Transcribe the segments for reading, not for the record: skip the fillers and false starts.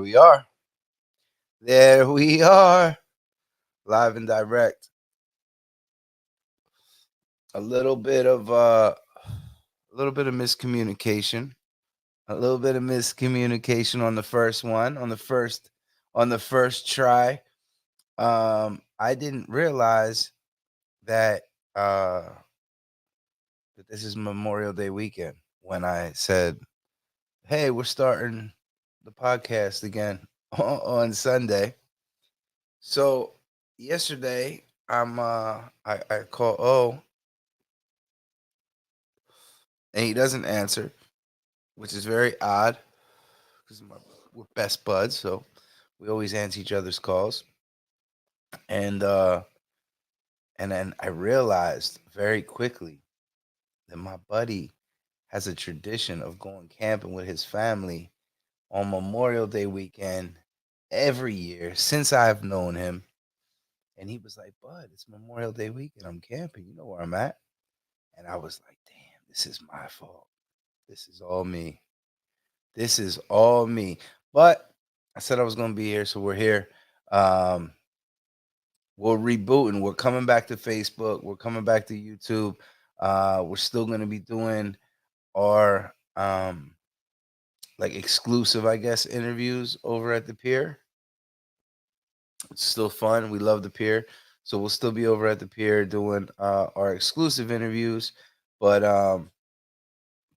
we are. There we are. Live and direct. A little bit of miscommunication. A little bit of miscommunication on the first one, on the first try. I didn't realize that uh that this is Memorial Day weekend when I said, "Hey, we're starting the podcast again on Sunday." So yesterday, I call and he doesn't answer, which is very odd because we're best buds, so we always answer each other's calls. And uh, and then I realized very quickly that my buddy has a tradition of going camping with his family on Memorial Day weekend every year since I've known him. And he was like, "Bud, it's Memorial Day weekend. I'm camping. You know where I'm at." And I was like, "Damn, this is my fault. This is all me. This is all me." But I said I was going to be here, so we're here. Um, we're rebooting. We're coming back to Facebook. We're coming back to YouTube. We're still going to be doing our like exclusive, I guess, interviews over at the pier. It's still fun. We love the pier. So we'll still be over at the pier doing our exclusive interviews. But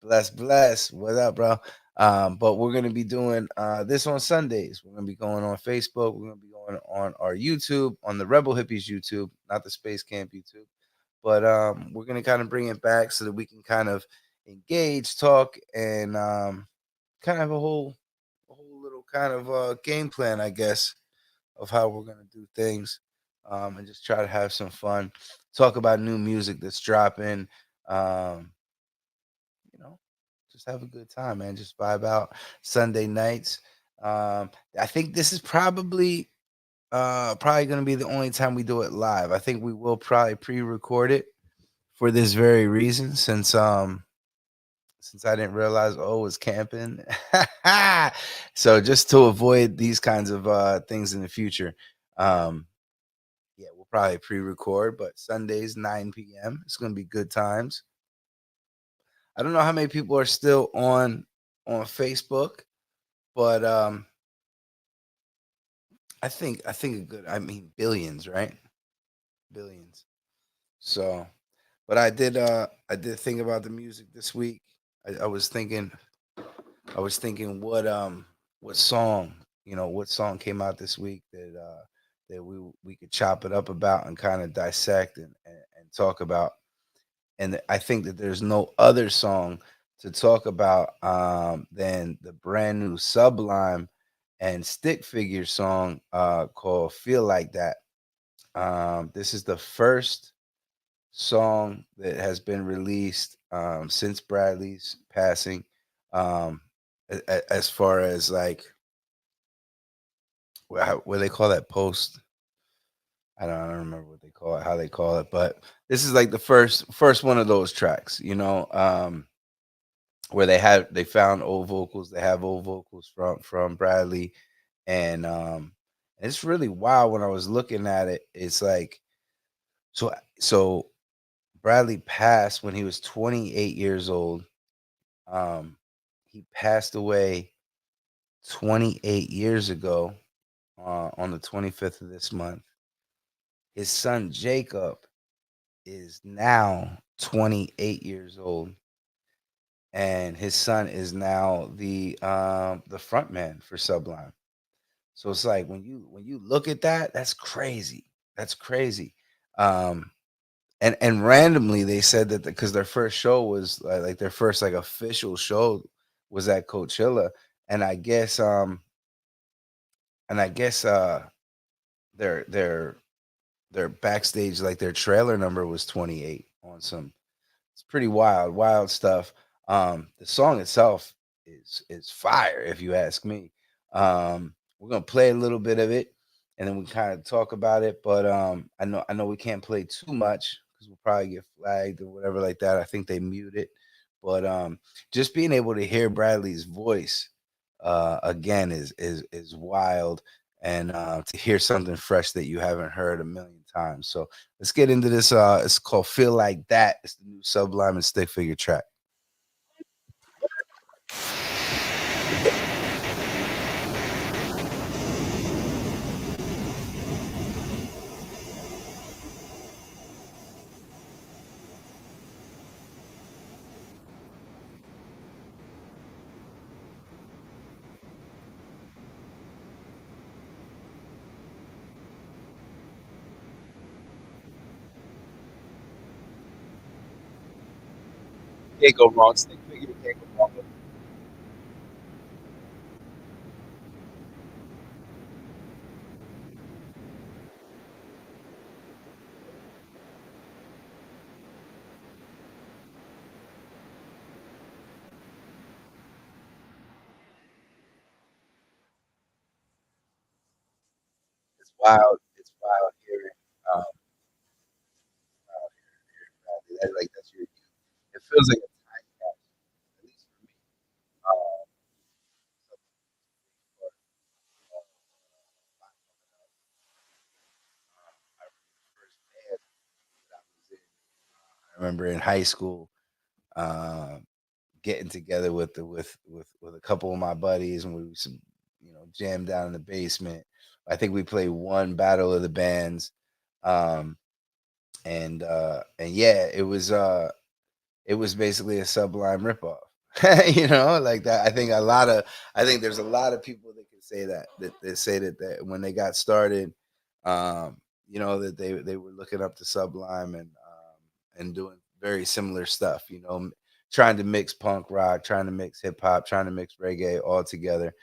bless. What up, bro? But we're gonna be doing this on Sundays. We're gonna be going on Facebook. We're gonna be going on our YouTube, on the Rebel Hippies YouTube, not the Space Kamp YouTube. But we're gonna kind of bring it back so that we can kind of engage, talk, and kind of have a whole little kind of game plan, I guess, of how we're gonna do things, and just try to have some fun. Talk about new music that's dropping. Um, you know, just have a good time, man. Just vibe out Sunday nights. I think this is probably gonna be the only time we do it live. I think we will probably pre-record it for this very reason, since I didn't realize was camping. So just to avoid these kinds of things in the future. Um, yeah, we'll probably pre-record, but Sundays 9 p.m. It's gonna be good times. I don't know how many people are still on Facebook, but I think a good. I mean, billions, right? Billions. So, but I did think about the music this week. I was thinking what song, what song came out this week that we could chop it up about and kind of dissect and talk about. And I think that there's no other song to talk about than the brand new Sublime and Stick Figure song called "Feel Like That." This is the first song that has been released since Bradley's passing. Um, as far as like what they call that post, I don't remember what they call it, how they call it, but this is like the first one of those tracks, where they found old vocals. They have old vocals from Bradley, and it's really wild when I was looking at it. It's like so Bradley passed when he was 28 years old. Um, he passed away 28 years ago on the 25th of this month. His son Jacob is now 28 years old, and his son is now the front man for Sublime. So it's like when you look at that, that's crazy. That's crazy. Um, and randomly they said that because their first show was like their first like official show was at Coachella, and I guess their their their backstage, like their trailer number was 28 on some. It's pretty wild stuff. The song itself is fire, if you ask me. We're gonna play a little bit of it, and then we kind of talk about it. But I know we can't play too much because we'll probably get flagged or whatever like that. I think they mute it. But just being able to hear Bradley's voice, again is wild, and to hear something fresh that you haven't heard a million times. So let's get into this. It's called "Feel Like That." It's the new Sublime and Stick Figure track. Can't go wrong. Stick Figure can't go wrong with it. It's wild. It's wild hearing. Um, like that's your. It feels like a time capsule, at least for me. Um, I remember in high school, um, getting together with with a couple of my buddies, and we would jam down in the basement. I think we played one Battle of the Bands, um, and yeah, it was basically a Sublime ripoff. Like that. I think there's a lot of people that can say that say that when they got started, um, that they were looking up to Sublime and doing very similar stuff. Trying to mix punk rock, trying to mix hip hop, trying to mix reggae all together.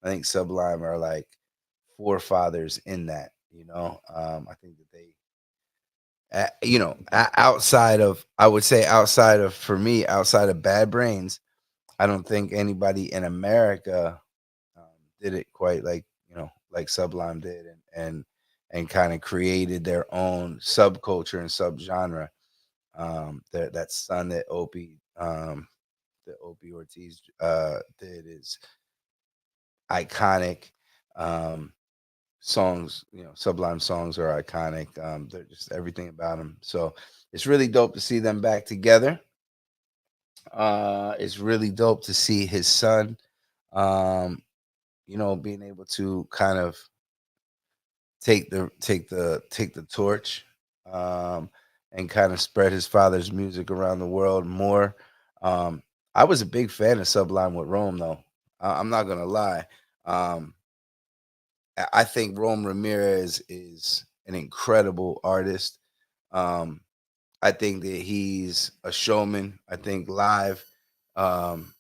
I think Sublime are like forefathers in that. I think that they outside of, I would say, outside of, for me, outside of Bad Brains, I don't think anybody in America um, did it quite like Sublime did, and kind of created their own subculture and subgenre. That son that Opie Ortiz did is iconic. Um, Songs, Sublime songs are iconic. They're just everything about them. So it's really dope to see them back together. It's really dope to see his son, um, being able to kind of take the torch, um, and kind of spread his father's music around the world more. Um, I was a big fan of Sublime with Rome, though. I'm not gonna lie. Um, I think Rome Ramirez is an incredible artist. Um, I think that he's a showman. I think live,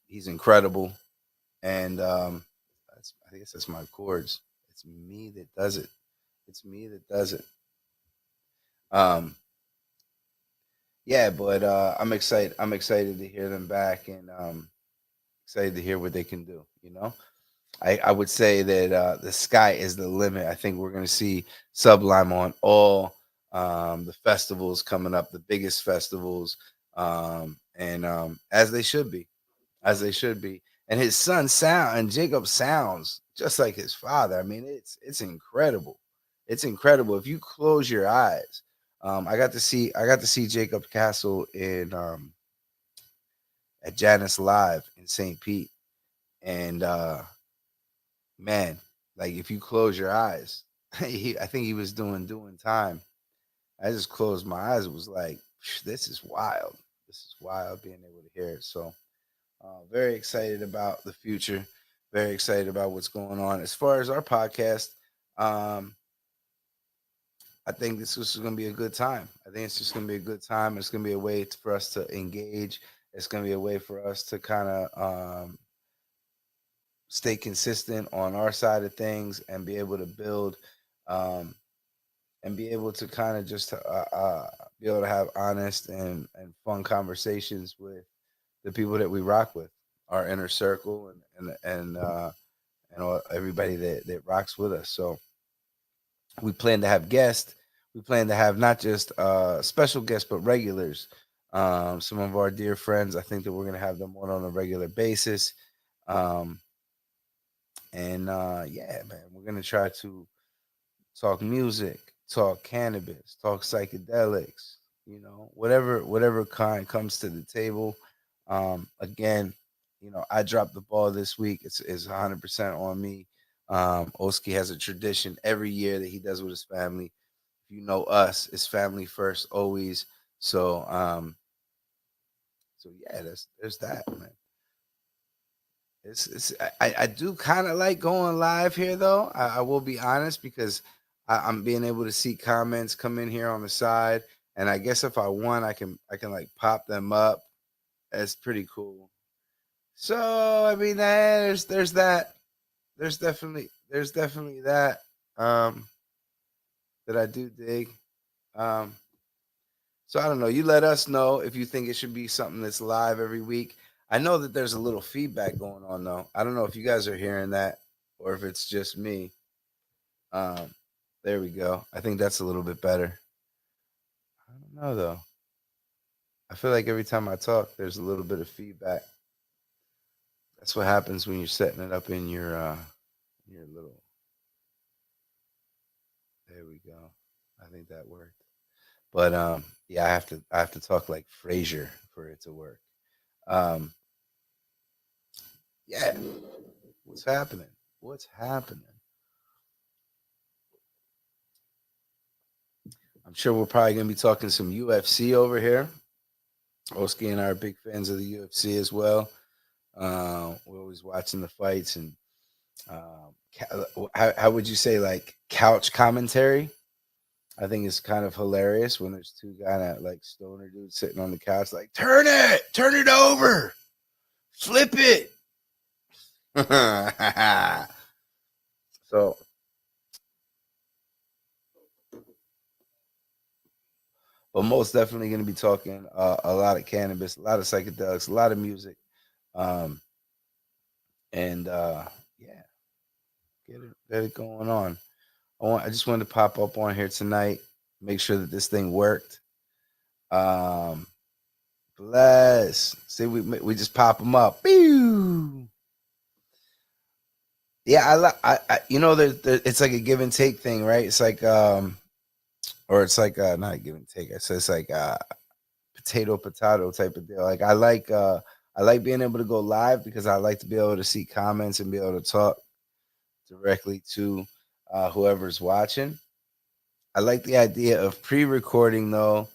he's incredible. And I guess that's my chords. It's me that does it. It's me that does it. Um, yeah, but I'm excited. I'm excited to hear them back, and excited to hear what they can do. I would say that the sky is the limit. I think we're going to see Sublime on all the festivals coming up, the biggest festivals, and as they should be, as they should be. And his son sound and Jacob sounds just like his father. I mean, it's incredible. It's incredible. If you close your eyes, I got to see Jacob Castle in at Janice Live in St. Pete, and man, like if you close your eyes, I think he was doing time. I just closed my eyes. It was like, this is wild. This is wild being able to hear it. So, very excited about the future. Very excited about what's going on. As far as our podcast, um, I think this is going to be a good time. I think it's just going to be a good time. It's going to be a way for us to engage. It's going to be a way for us to kind of stay consistent on our side of things and be able to build, um, and be able to kind of just be able to have honest and fun conversations with the people that we rock with, our inner circle, and all, everybody that rocks with us. So we plan to have guests. We plan to have not just special guests, but regulars. Some of our dear friends, I think that we're going to have them on a regular basis. Um, And yeah, man, we're gonna try to talk music, talk cannabis, talk psychedelics, whatever kind comes to the table. Again, I dropped the ball this week. It's 100% on me. Oskee has a tradition every year that he does with his family. If you know us, it's family first always. So yeah, there's that, man. I do kind of like going live here though. I will be honest because I'm being able to see comments come in here on the side, and I guess if I want, I can like pop them up. That's pretty cool. So I mean, there's that. There's definitely that um, that I do dig. Um, so I don't know. You let us know if you think it should be something that's live every week. I know that there's a little feedback going on though. I don't know if you guys are hearing that or if it's just me. Um, there we go. I think that's a little bit better. I don't know though. I feel like every time I talk, there's a little bit of feedback. That's what happens when you're setting it up in your little. There we go. I think that worked. But yeah, I have to talk like Frasier for it to work. Um, yeah. What's happening? What's happening? I'm sure we're probably gonna be talking some UFC over here. Oski and I are big fans of the UFC as well. We're always watching the fights and how would you say like couch commentary? I think it's kind of hilarious when there's two kind of like stoner dudes sitting on the couch, like turn it over, flip it. So, but most definitely going to be talking a lot of cannabis, a lot of psychedelics, a lot of music, um, and yeah, get it going on. I just wanted to pop up on here tonight, make sure that this thing worked. Um, bless. See, we just pop them up. Pew! Yeah, it's like a give and take thing, right? It's like or it's like not a give and take. It's like potato type of deal. Like I like being able to go live because I like to be able to see comments and be able to talk directly to whoever's watching. I like the idea of pre-recording though,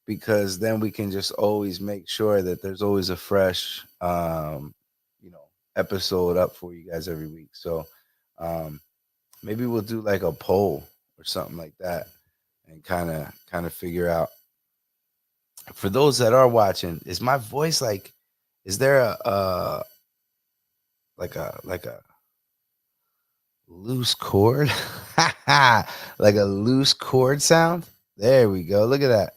because then we can just always make sure that there's always a fresh, episode up for you guys every week. So um, maybe we'll do like a poll or something like that, and kind of figure out. For those that are watching, is my voice like? Is there a loose chord? Like a loose chord sound? There we go. Look at that.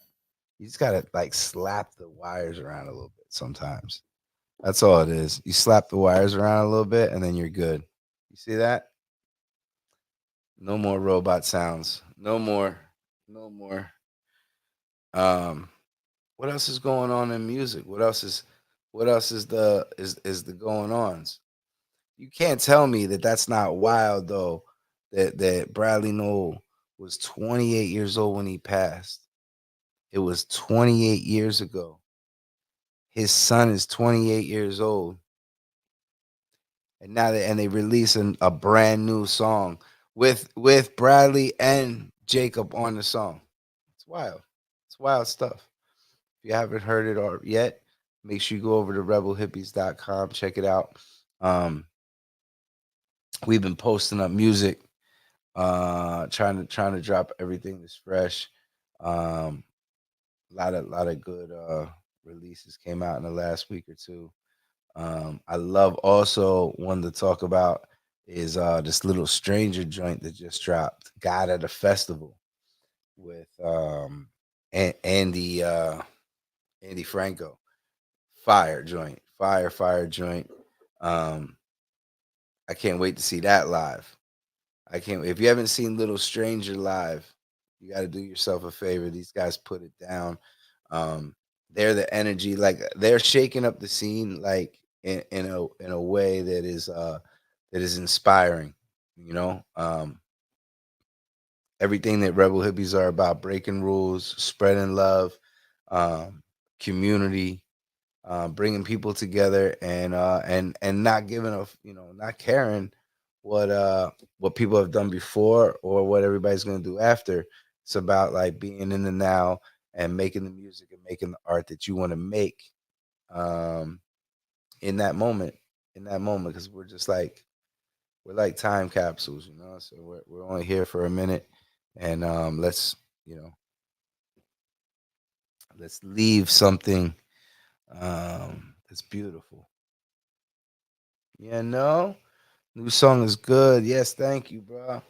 You just gotta like slap the wires around a little bit sometimes. That's all it is. You slap the wires around a little bit and then you're good. You see that? No more robot sounds. No more. No more. Um what else is going on in music? What else is the going ons? You can't tell me that that's not wild though. That Bradley Noel was 28 years old when he passed. It was 28 years ago. His son is 28 years old, and now they release a brand new song with Bradley and Jacob on the song. It's wild. It's wild stuff. If you haven't heard it or yet, make sure you go over to rebelhippies.com, check it out. Um, we've been posting up music, trying to drop everything that's fresh. Um, lot of good releases came out in the last week or two. I love also one to talk about is this little stranger joint that just dropped. God at a Festival with Andy Franco. Fire joint. Um, I can't wait to see that live. I can't. If you haven't seen Little Stranger live, you got to do yourself a favor. These guys put it down. Um, they're the energy, like they're shaking up the scene, like in a way that is inspiring. You know, everything that Rebel Hippies are about: breaking rules, spreading love, um, community, bringing people together, and not giving a not caring what people have done before or what everybody's gonna do after. It's about like being in the now and making the music and making the art that you want to make, um, in that moment, because we're like time capsules, you know. So we're only here for a minute, and you know let's leave something that's beautiful. Yeah, no. New song is good. Yes, thank you, bro.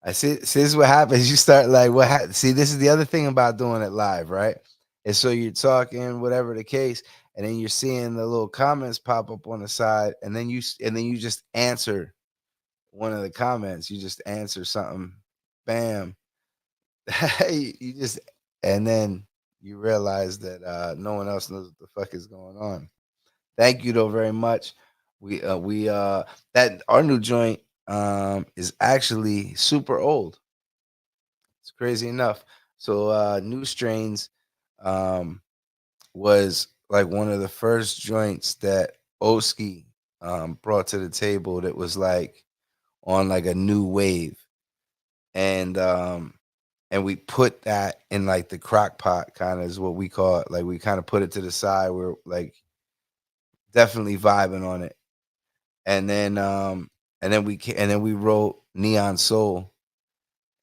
I see. See, this is what happens. You start like see, this is the other thing about doing it live, right? And so you're talking, whatever the case, and then you're seeing the little comments pop up on the side, and then you just answer one of the comments. You just answer something, bam. You just and then you realize that no one else knows what the fuck is going on. Thank you though very much. We that our new joint is actually super old. It's crazy enough. So New Strains um was like one of the first joints that Oskee brought to the table that was like on like a new wave. And we put that in like the crock pot, kind of is what we call it. Like we kind of put it to the side. We're like definitely vibing on it. And then we wrote Neon Soul,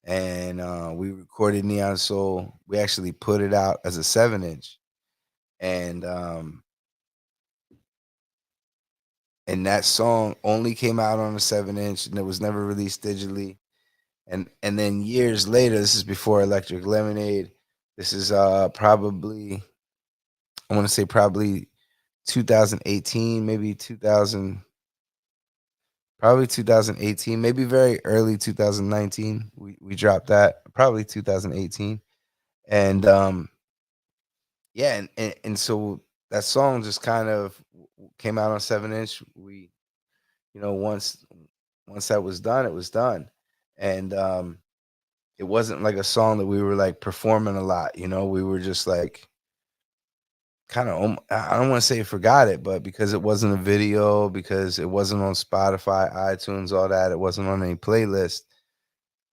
and we recorded Neon Soul. We actually put it out as a 7 inch, and that song only came out on a 7 inch, and it was never released digitally. And then years later, this is before Electric Lemonade. This is probably, I want to say probably 2018, maybe 2000, probably 2018, maybe very early 2019. We dropped that probably 2018, and yeah, and so that song just kind of came out on 7 inch. We, once that was done, it was done, and it wasn't like a song that we were like performing a lot. We were just like kind of, I don't want to say forgot it, but because it wasn't a video, because it wasn't on Spotify, iTunes, all that, it wasn't on any playlist.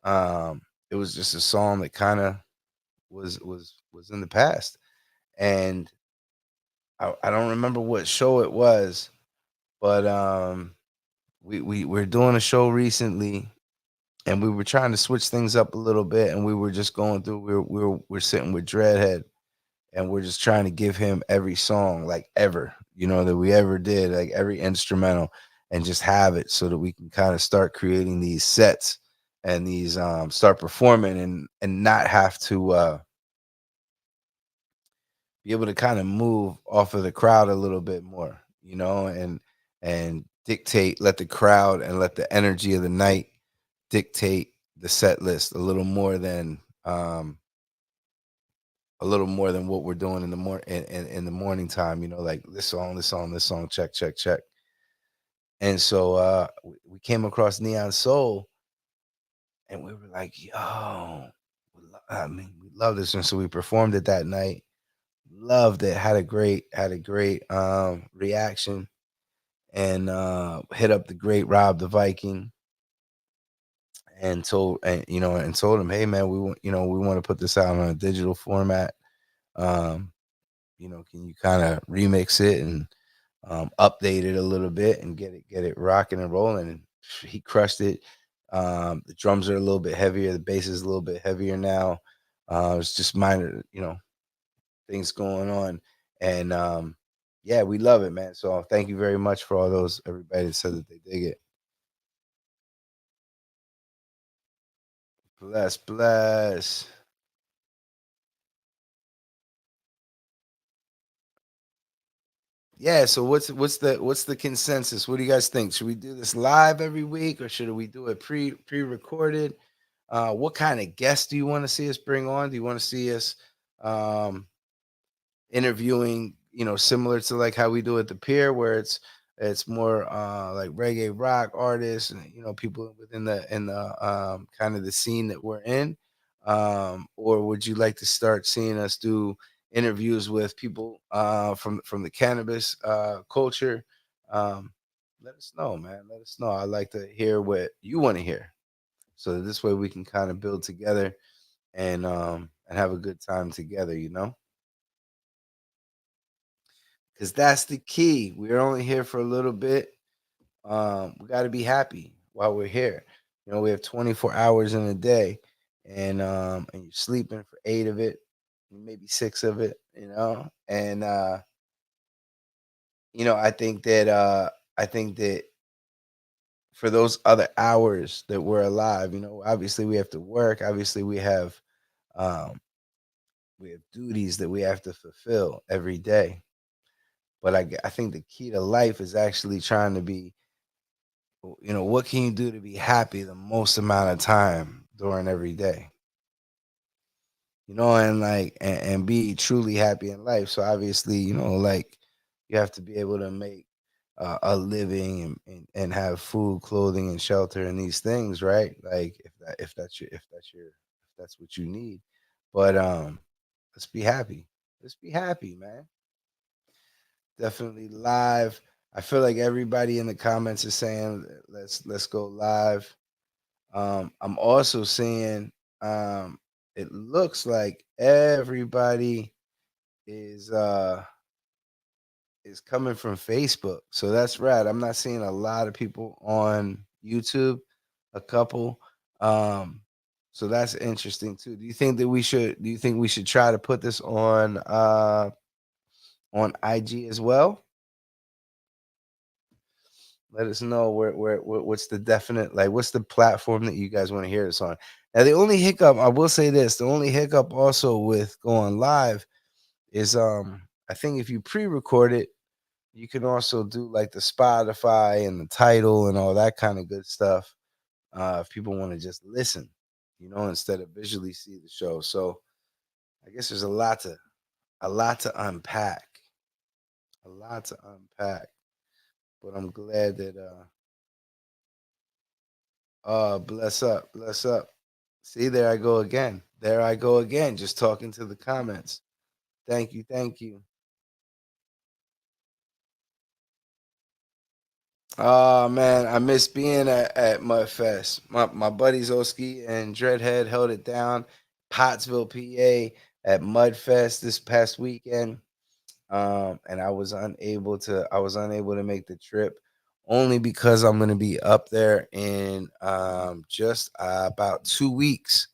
It was just a song that kind of was in the past, and I don't remember what show it was, but we're doing a show recently, and we were trying to switch things up a little bit, and we were just going through. We're sitting with Dreadhead, and we're just trying to give him every song like ever, that we ever did, like every instrumental, and just have it so that we can kind of start creating these sets and these start performing, and not have to be able to kind of move off of the crowd a little bit more, and dictate, let the crowd and let the energy of the night dictate the set list a little more than what we're doing in the in the morning time, like this song, check, check, check. And so we came across Neon Soul, and we were like, yo, I mean, we love this one. So we performed it that night. Loved it. Had a great reaction, and hit up the great Rob the Viking, and told him, hey man, we want to put this out on a digital format. Um, can you kind of remix it and update it a little bit and get it rocking and rolling? And he crushed it. The drums are a little bit heavier, the bass is a little bit heavier now. It's just minor, things going on, and yeah, we love it, man. So thank you very much for all those everybody that said that they dig it. Bless, bless. Yeah. So what's the consensus? What do you guys think? Should we do this live every week, or should we do it pre-recorded? What kind of guests do you want to see us bring on? Do you want to see us um, interviewing, similar to like how we do at the Pier, where it's It's more like reggae rock artists and people within the kind of the scene that we're in, or would you like to start seeing us do interviews with people from the cannabis culture? Um, Let us know, man. Let us know. I'd like to hear what you want to hear, so that this way we can kind of build together and have a good time together. Because that's the key. We're only here for a little bit. We got to be happy while we're here. We have 24 hours in a day, and you're sleeping for 8 of it, maybe 6 of it. And I think that for those other hours that we're alive, obviously we have to work. Obviously um, we have duties that we have to fulfill every day. But I think the key to life is actually trying to be, what can you do to be happy the most amount of time during every day? And be truly happy in life. So obviously, like you have to be able to make a living and have food, clothing, and shelter and these things, right? Like if that's what you need. But let's be happy. Let's be happy, man. Definitely live. I feel like everybody in the comments is saying let's go live. I'm also seeing it looks like everybody is uh is coming from Facebook. So that's right. I'm not seeing a lot of people on YouTube, a couple. Um so that's interesting too. Do you think we should try to put this on IG as well? Let us know what's the definite, like, what's the platform that you guys want to hear this on. Now, the only hiccup, I will say this, the only hiccup also with going live is I think if you pre-record it, you can also do like the Spotify and the title and all that kind of good stuff. If people want to just listen, instead of visually see the show. So I guess there's a lot to unpack. A lot to unpack. But I'm glad that bless up, bless up. See, there I go again. There I go again, just talking to the comments. Thank you, thank you. Oh man, I miss being at Mudfest. My buddies Oskee and Dreadhead held it down, Pottsville, PA, at Mudfest this past weekend. And I was unable to make the trip only because I'm gonna be up there in just about 2 weeks.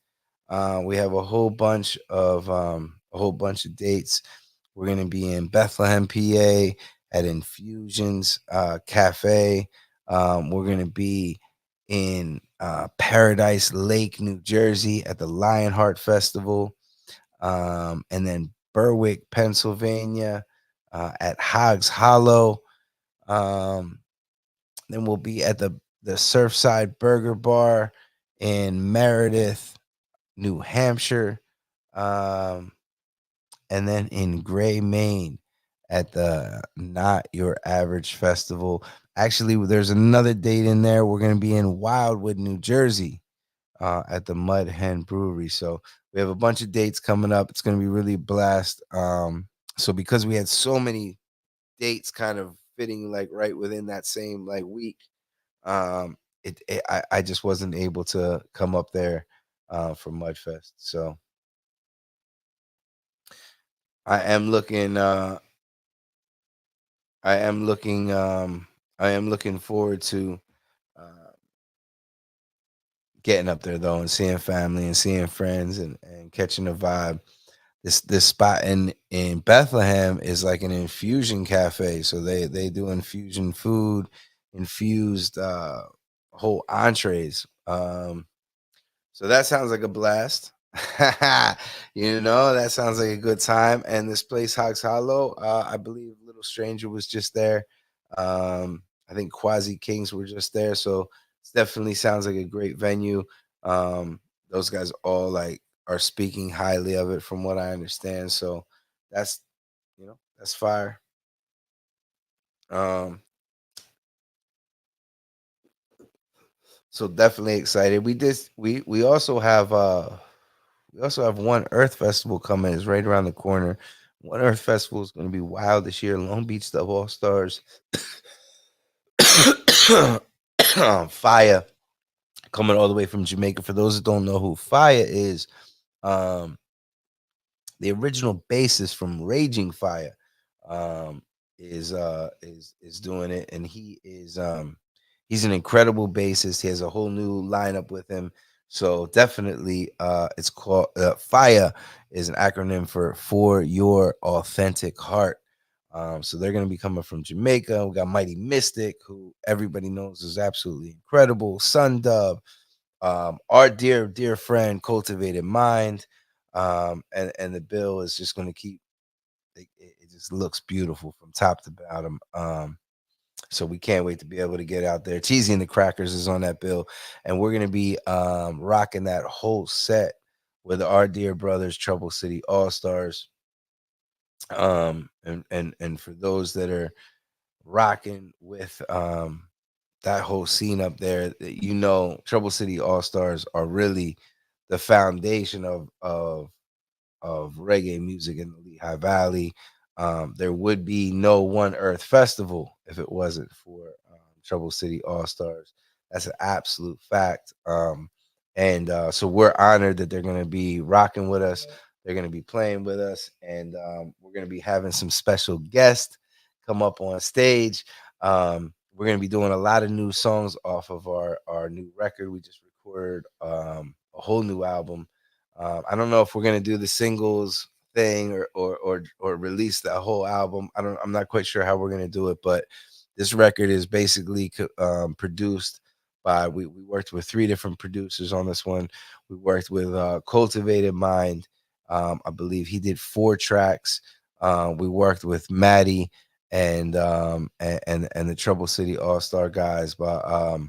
We have a whole bunch of dates. We're gonna be in Bethlehem, PA, at Infusions Cafe. We're gonna be in Paradise Lake, New Jersey, at the Lionheart Festival, and then Berwick, Pennsylvania, at Hogs Hollow. Um, then we'll be at the Surfside Burger Bar in Meredith, New Hampshire, um, and then in Gray, Maine, at the Not Your Average Festival. Actually, there's another date in there. We're going to be in Wildwood, New Jersey, at the Mud Hen Brewery. So we have a bunch of dates coming up. It's going to be really a blast. So because we had so many dates kind of fitting like right within that same like week, um, I just wasn't able to come up there for Mudfest. So I am looking. I am looking. I am looking forward to uh, getting up there though and seeing family and seeing friends and catching a vibe. This spot in Bethlehem is like an infusion cafe, so they do infusion food, infused whole entrees. So that sounds like a blast. That sounds like a good time. And this place, Hogs Hollow, I believe Little Stranger was just there. I think Quasi Kings were just there. So it definitely sounds like a great venue. Those guys all like are speaking highly of it from what I understand. So that's that's fire. Um, So definitely excited. We also have One Earth Festival coming. It's right around the corner. One Earth Festival is going to be wild this year. Long Beach Dub All Stars, Fire coming all the way from Jamaica. For those that don't know who Fire is, um, the original bassist from Raging Fire um, is doing it, and he's an incredible bassist. He has a whole new lineup with him. So definitely, it's called Fire is an acronym for your authentic heart. So they're going to be coming from Jamaica. We got Mighty Mystic, who everybody knows is absolutely incredible. Sun Dub, our dear friend Cultivated Mind, and the bill is just going to keep. It just looks beautiful from top to bottom. So we can't wait to be able to get out there. Cheesy and the Crackers is on that bill, and we're gonna be rocking that whole set with our dear brothers, Trouble City All Stars. And for those that are rocking with that whole scene up there, Trouble City All Stars are really the foundation of reggae music in the Lehigh Valley. There would be no One Earth Festival if it wasn't for Trouble City All Stars. That's an absolute fact. And so we're honored that they're going to be rocking with us. They're going to be playing with us, and we're going to be having some special guests come up on stage. We're going to be doing a lot of new songs off of our new record. We just recorded a whole new album. I don't know if we're gonna do the singles thing or release that whole album. I'm not quite sure how we're gonna do it, but this record is basically produced by we worked with three different producers on this one. We worked with Cultivated Mind. I believe he did 4 tracks. We worked with Maddie and the Trouble City All Star guys, but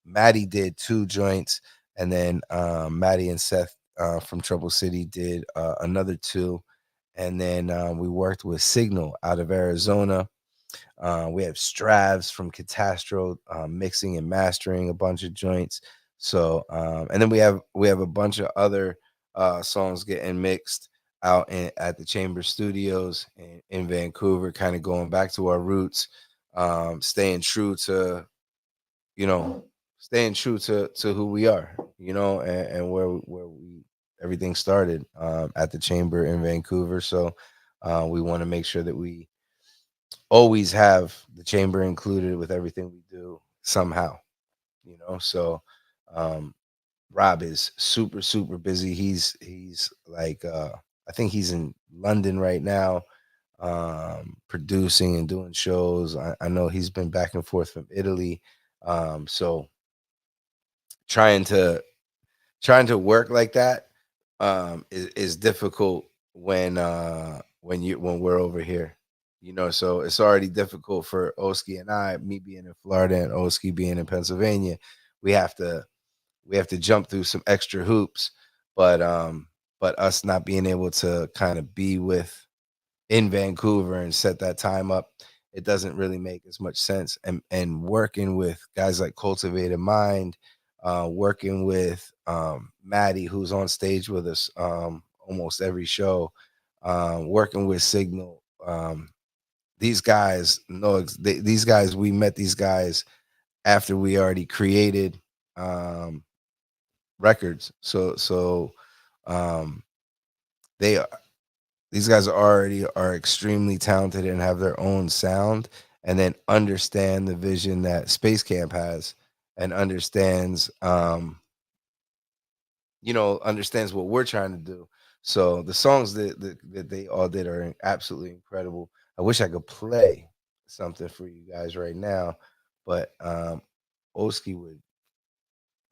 Maddie did 2 joints, and then Maddie and Seth from Trouble City did another 2, and then we worked with Signal out of Arizona. We have Stravs from Catastro mixing and mastering a bunch of joints. So and then we have a bunch of other songs getting mixed out at the Chamber Studios in Vancouver, kind of going back to our roots, staying true to you know, staying true to who we are, and where we everything started at the Chamber in Vancouver. So we want to make sure that we always have the Chamber included with everything we do somehow. So um, Rob is super busy. He's like I think he's in London right now, producing and doing shows. I know he's been back and forth from Italy. So trying to work like that is difficult when we're over here. So it's already difficult for Oskee and I, me being in Florida and Oskee being in Pennsylvania. We have to we have to jump through some extra hoops, but us not being able to kind of be with in Vancouver and set that time up, it doesn't really make as much sense. And working with guys like Cultivated Mind, working with Maddie, who's on stage with us almost every show, working with Signal. These guys these guys. We met these guys after we already created um, records. So um, they these guys are extremely talented and have their own sound, and then understand the vision that Space Kamp has, and understands what we're trying to do. So the songs that they all did are absolutely incredible. I wish I could play something for you guys right now, but Oski would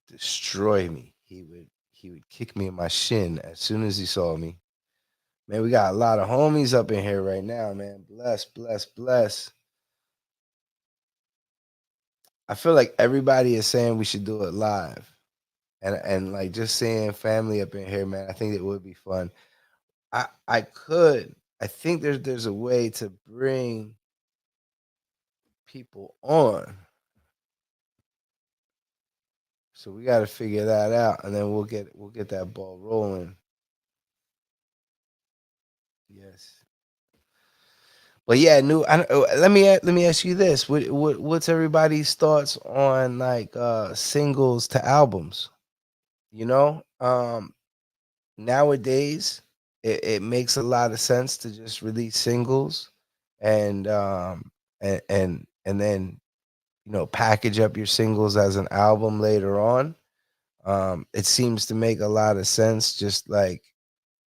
destroy me. He would kick me in my shin as soon as he saw me. Man, we got a lot of homies up in here right now, man. Bless, bless, bless. I feel like everybody is saying we should do it live. And like just seeing family up in here, man, I think it would be fun. I think there's a way to bring people on. So we got to figure that out, and then we'll get that ball rolling. Yes. But yeah, let me ask you this: what's everybody's thoughts on like singles to albums? You know, nowadays it makes a lot of sense to just release singles, and and then package up your singles as an album later on. It seems to make a lot of sense, just like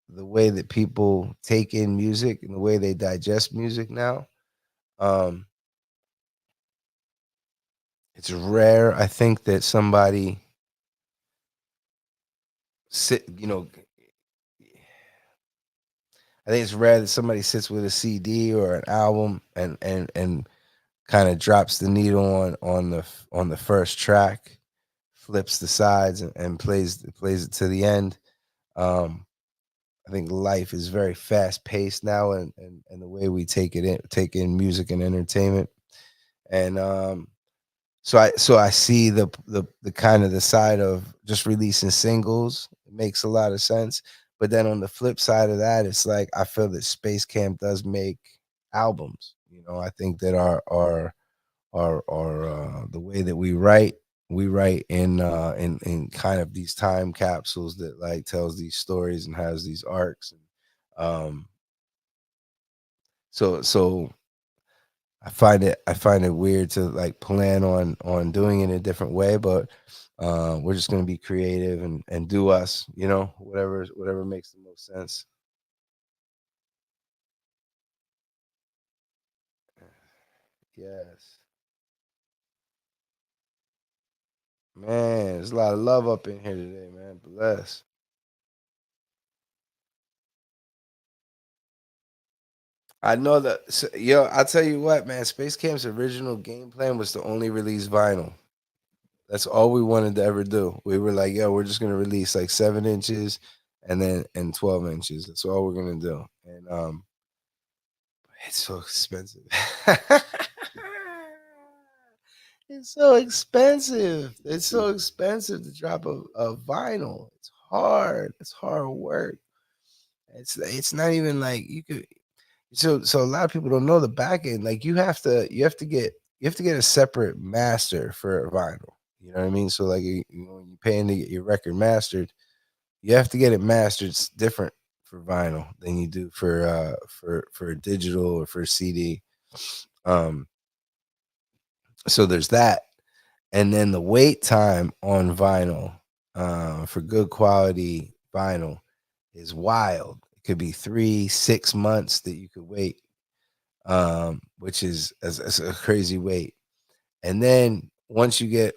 the way that people take in music and the way they digest music now. Um, it's rare, I think, that somebody sit, I think it's rare that somebody sits with a CD or an album and kind of drops the needle on the first track, flips the sides and plays it to the end. Um, I think life is very fast paced now, and the way we take in music and entertainment, and so I see the kind of the side of just releasing singles. It makes a lot of sense, but then on the flip side of that, it's like I feel that Space Camp does make albums. I think that our the way that we write in kind of these time capsules that like tells these stories and has these arcs. And so I find it weird to like plan on doing it a different way, but we're just gonna be creative and do us, whatever makes the most sense. Yes, man, there's a lot of love up in here today, man. Bless. I know that, yo. I'll tell you what, man. Space Camp's original game plan was to only release vinyl. That's all we wanted to ever do. We were like, yo, we're just gonna release like 7 inches and 12 inches. That's all we're gonna do. And it's so expensive. It's so expensive. It's so expensive to drop a vinyl. It's hard. It's hard work. It's not even like you could. So a lot of people don't know the back end. Like you have to get a separate master for a vinyl. You know what I mean? So like when you're paying to get your record mastered, you have to get it mastered. It's different for vinyl than you do for digital or for CD. Um, so there's that, and then the wait time on vinyl for good quality vinyl is wild. It could be 3 6 months that you could wait, which is a crazy wait. And then once you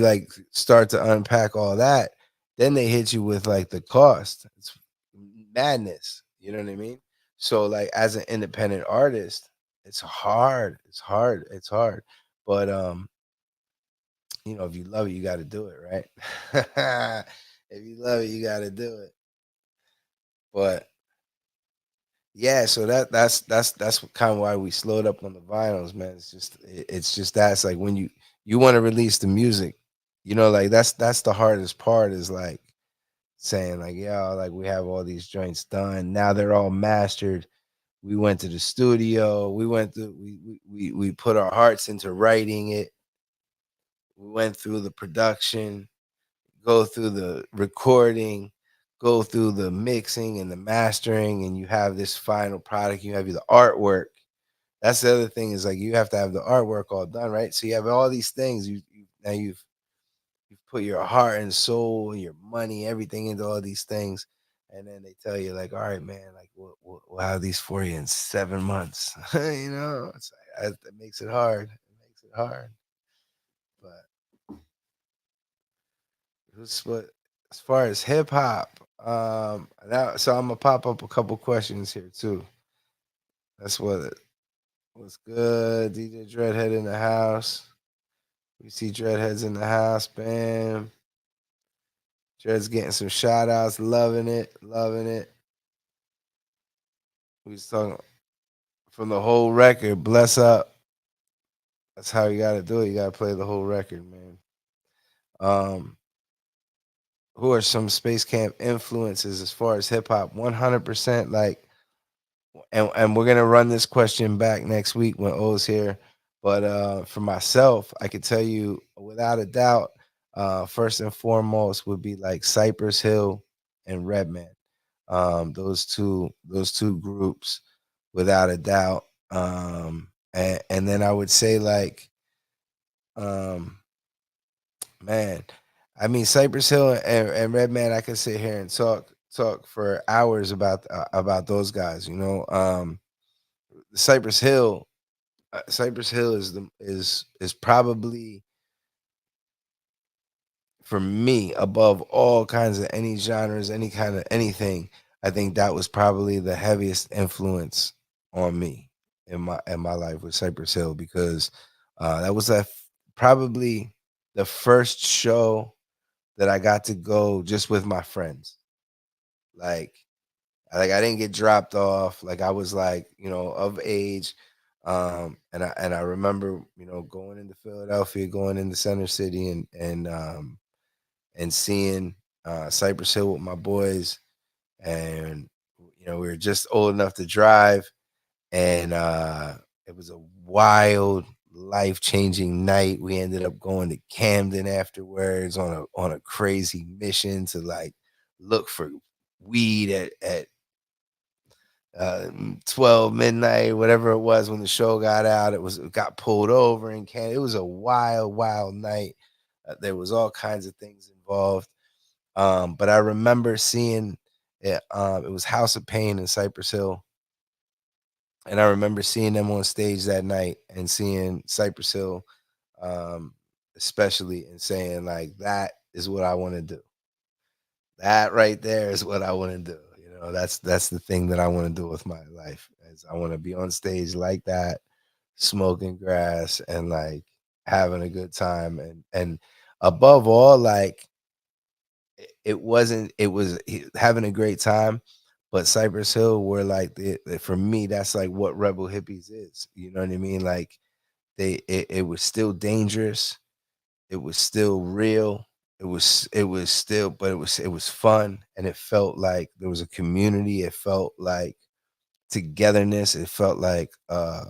like start to unpack all that, then they hit you with like the cost. It's madness. You know what I mean? So like as an independent artist, it's hard. It's hard. It's hard. But if you love it, you got to do it, right? If you love it, you got to do it. But yeah, so that's kind of why we slowed up on the vinyls, man. It's just that's like when you want to release the music, like that's the hardest part is like saying like, yeah, like we have all these joints done. Now they're all mastered. We went to the studio. We put our hearts into writing it. We went through the production, go through the recording, go through the mixing and the mastering, and you have this final product. You have the artwork. That's the other thing is like you have to have the artwork all done, right? So you have all these things. Now you've put your heart and soul, your money, everything into all these things, and then they tell you like, all right, man, like we'll have these for you in 7 months. That makes it hard. It makes it hard. But what as far as hip hop, so I'm gonna pop up a couple questions here too. That's what's good. DJ Dreadhead in the house. We see Dreadheads in the house. Bam. Dread's getting some shout outs. Loving it. Loving it. We was talking from the whole record. Bless up. That's how you gotta do it. You gotta play the whole record, man. Um, who are some Space Camp influences as far as hip hop? 100%. Like, and we're gonna run this question back next week when O's here. But for myself, I could tell you without a doubt, first and foremost would be like Cypress Hill and Redman. Those two groups, without a doubt. And then I would say like, um, man, I mean Cypress Hill and Redman. I could sit here and talk for hours about those guys. Cypress Hill Cypress Hill is probably for me above all kinds of any genres, any kind of anything. I think that was probably the heaviest influence on me in my life with Cypress Hill because that was probably the first show that I got to go just with my friends. Like I didn't get dropped off. Like I was like, of age. And I remember, going into Philadelphia, going into Center City and seeing Cypress Hill with my boys. And we were just old enough to drive. And it was a wild, life-changing night. We ended up going to Camden afterwards on a crazy mission to like look for weed at 12 midnight, whatever it was when the show got out. It got pulled over in Canada. It was a wild, wild night. There was all kinds of things involved. But I remember seeing it. It was House of Pain in Cypress Hill, and I remember seeing them on stage that night and seeing Cypress Hill, um, especially, and saying like, that is what I want to do. That right there is what I want to do. That's the thing that I want to do with my life. Is I want to be on stage like that, smoking grass and like having a good time, and above all, like it was having a great time. But Cypress Hill were like for me, that's like what Rebel Hippies is. You know what I mean? Like it was still dangerous. It was still real. It was still, but it was fun, and it felt like there was a community. It felt like togetherness. It felt like a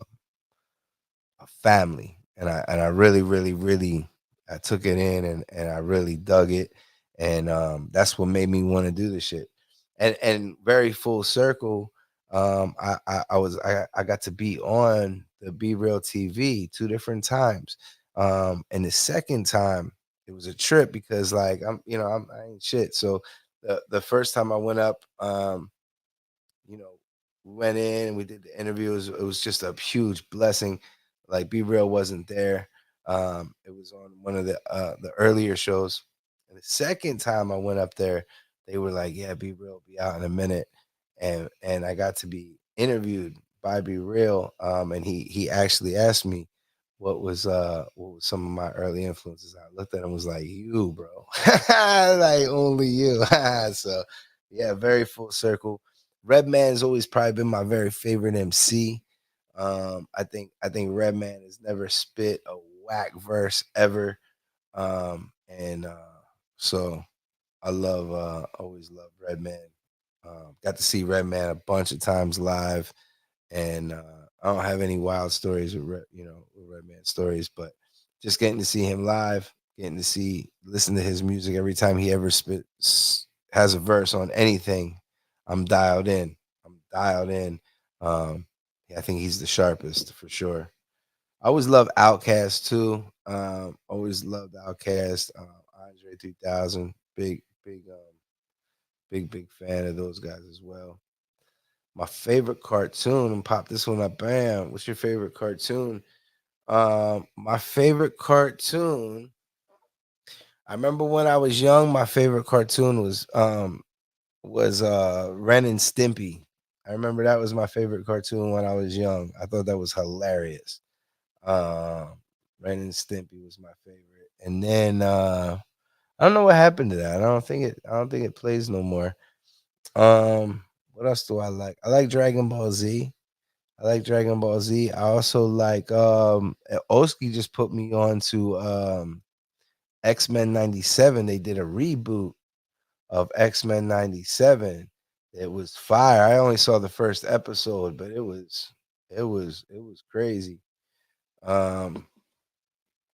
family, and I really, really, really I took it in, and I really dug it, and that's what made me want to do this shit, and very full circle. I got to be on the Be Real TV 2 different times, and the second time it was a trip because like I ain't shit. So the first time I went up, you know, we went in and we did the interview. It was just a huge blessing. Like Be Real wasn't there. It was on one of the earlier shows. And the second time I went up there, they were like, "Yeah, Be Real will be out in a minute," and I got to be interviewed by Be Real. And he actually asked me what was some of my early influences. I looked at him and was like, "You, bro, like only you." So yeah, very full circle. Redman's always probably been my very favorite MC. I think Redman has never spit a whack verse ever. And so I always love Redman. Got to see Redman a bunch of times live, and I don't have any wild stories with Redman stories, but just getting to see him live, getting to listen to his music every time he ever has a verse on anything, I'm dialed in. I'm dialed in. Um, yeah, I think he's the sharpest for sure. I always love Outkast too. Always loved Outkast. Andre 3000, big fan of those guys as well. My favorite cartoon, and pop this one up. Bam. What's your favorite cartoon? My favorite cartoon. I remember when I was young, my favorite cartoon was Ren and Stimpy. I remember that was my favorite cartoon when I was young. I thought that was hilarious. Um, Ren and Stimpy was my favorite. And then I don't know what happened to that. I don't think it plays no more. What else do I like? I like Dragon Ball Z. I like Dragon Ball Z. I also like Oski just put me on to X-Men 97, they did a reboot of X-Men 97. It was fire. I only saw the first episode, but it was crazy. Um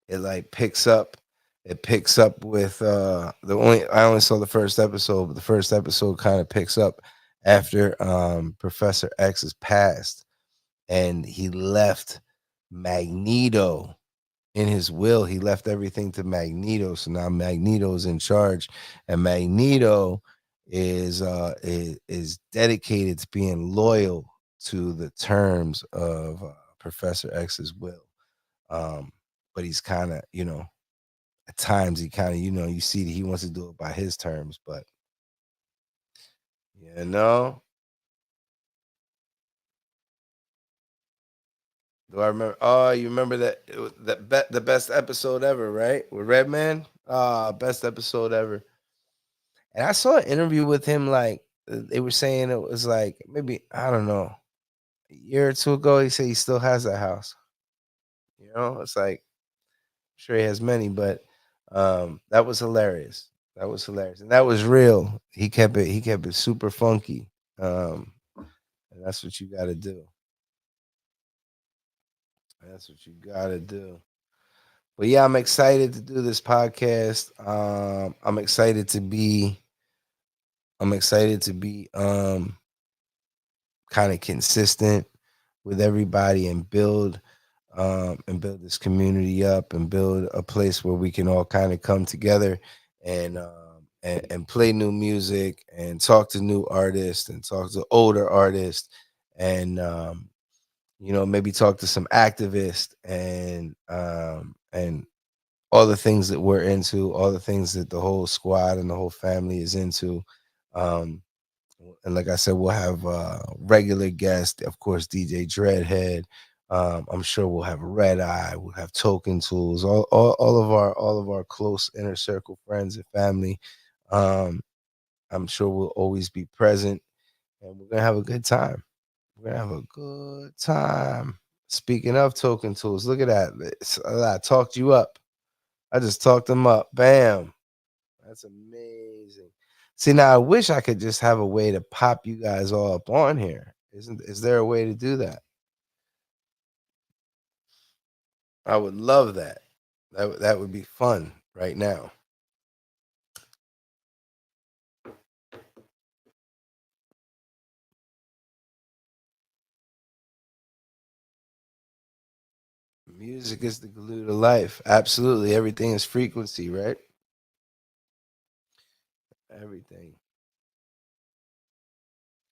it like picks up with the only I only saw the first episode, but the first episode kind of picks up after Professor X is passed and he left Magneto in his will. He left everything to Magneto, so now Magneto's in charge, and Magneto is dedicated to being loyal to the terms of Professor X's will. Um, but he's kind of, at times he kind of, you see that he wants to do it by his terms, but you know, do I remember? Oh, you remember that the best episode ever, right? With Redman. Best episode ever. And I saw an interview with him. Like they were saying, it was like maybe I don't know a year or two ago. He said he still has that house. It's like sure he has many, but that was hilarious. That was hilarious, and that was real. He kept it. He kept it super funky. Um, and that's what you got to do. That's what you got to do. But yeah, I'm excited to do this podcast. I'm excited to be kind of consistent with everybody and build this community up and build a place where we can all kind of come together and play new music and talk to new artists and talk to older artists and maybe talk to some activists and all the things that we're into, all the things that the whole squad and the whole family is into. Um, and like I said, we'll have regular guests, of course, DJ Dreadhead. I'm sure we'll have Red Eye. We'll have Token Tools. All of our close inner circle friends and family. Um, I'm sure we'll always be present, and we're gonna have a good time. We're gonna have a good time. Speaking of Token Tools, look at that. I talked you up. I just talked them up. Bam. That's amazing. See, now I wish I could just have a way to pop you guys all up on here. Is there a way to do that? I would love that. That would be fun right now. Music is the glue to life. Absolutely. Everything is frequency, right? Everything.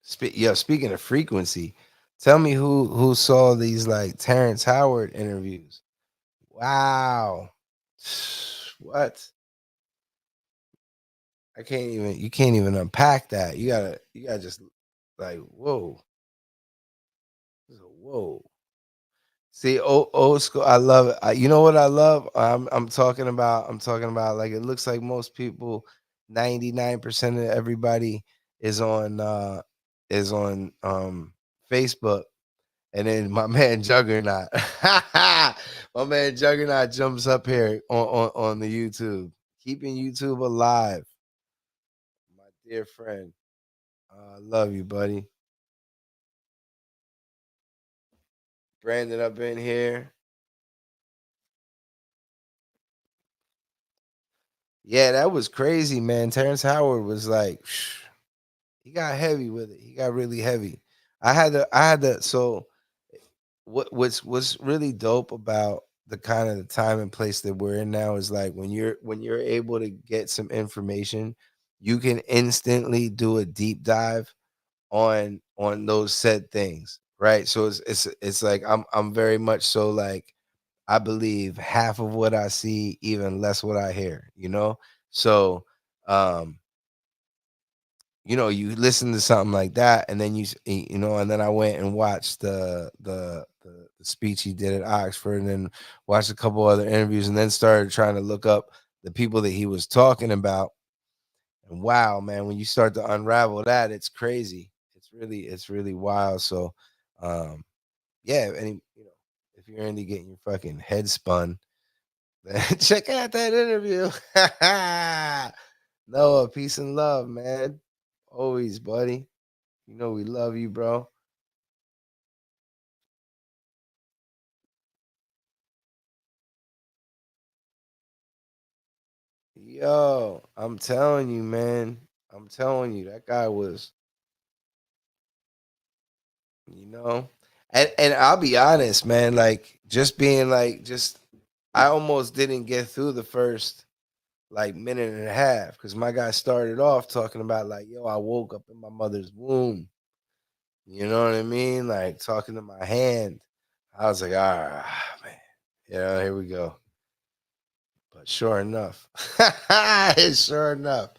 Speaking of frequency, tell me who saw these like Terrence Howard interviews. Wow. What? You can't even unpack that. You gotta just like whoa. Whoa. See, old school. I love it. You know what I love? I'm talking about like it looks like most people, 99% of everybody is on Facebook. And then my man Juggernaut. My man Juggernaut jumps up here on the YouTube. Keeping YouTube alive. My dear friend. I love you, buddy. Brandon up in here. Yeah, that was crazy, man. Terrence Howard was like, he got heavy with it. He got really heavy. So what's really dope about the kind of the time and place that we're in now is like when you're able to get some information, you can instantly do a deep dive on those said things, right? So it's like I'm very much so like I believe half of what I see, even less what I hear. So, um, you listen to something like that, and then and then I went and watched the speech he did at Oxford, and then watched a couple other interviews, and then started trying to look up the people that he was talking about. And wow, man, when you start to unravel that, it's crazy. It's really wild. So, um, yeah, if you're into getting your fucking head spun, Check out that interview. Noah, peace and love, man. Always, buddy. You know we love you, bro. Yo, I'm telling you, man. I'm telling you, that guy was, you know. And I'll be honest, man, like just being like just I almost didn't get through the first like minute and a half because my guy started off talking about like, yo, I woke up in my mother's womb. You know what I mean? Like talking to my hand. I was like, ah, man. Here we go. But sure enough, sure enough,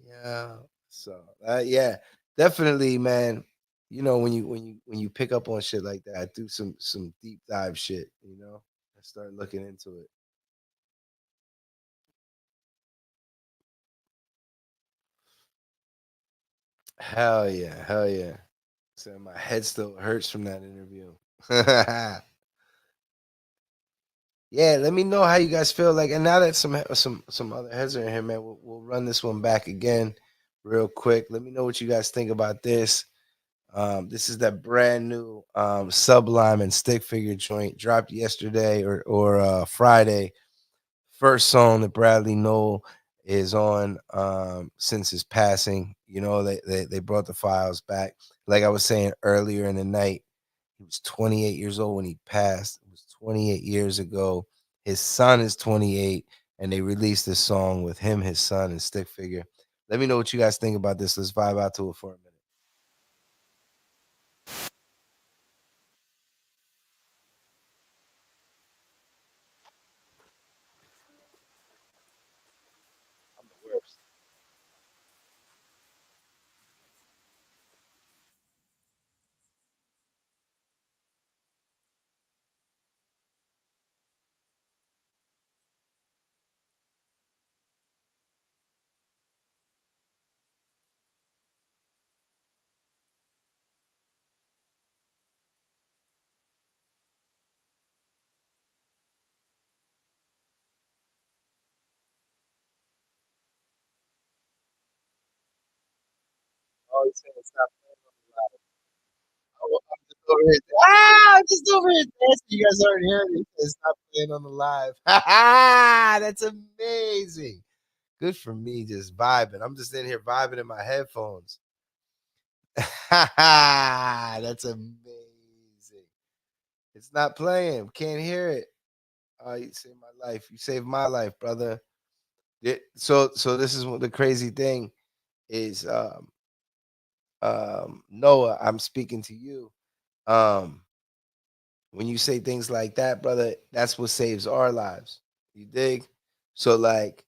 yeah. So yeah, definitely, man. You know when you pick up on shit like that, I do some deep dive shit. I start looking into it. Hell yeah, hell yeah. So my head still hurts from that interview. Yeah, let me know how you guys feel like. And now that some other heads are in here, man, we'll run this one back again real quick. Let me know what you guys think about this. This is that brand new Sublime and Stick Figure joint dropped yesterday or Friday. First song that Bradley Noel is on since his passing. They brought the files back. Like I was saying earlier in the night, he was 28 years old when he passed. It was 28 years ago. His son is 28, and they released this song with him, his son, and Stick Figure. Let me know what you guys think about this. Let's vibe out to it for a minute. I'm the worst. Oh, he's saying stop playing on the live. Oh, I'm just over here. I'm just over here dancing. You guys aren't hearing me. He said, stop playing on the live. That's amazing. Good for me, just vibing. I'm just in here vibing in my headphones. That's amazing. It's not playing. Can't hear it. Oh, you saved my life. You saved my life, brother. So this is what the crazy thing is. Noah, I'm speaking to you. Um, when you say things like that, brother, that's what saves our lives. You dig? So like,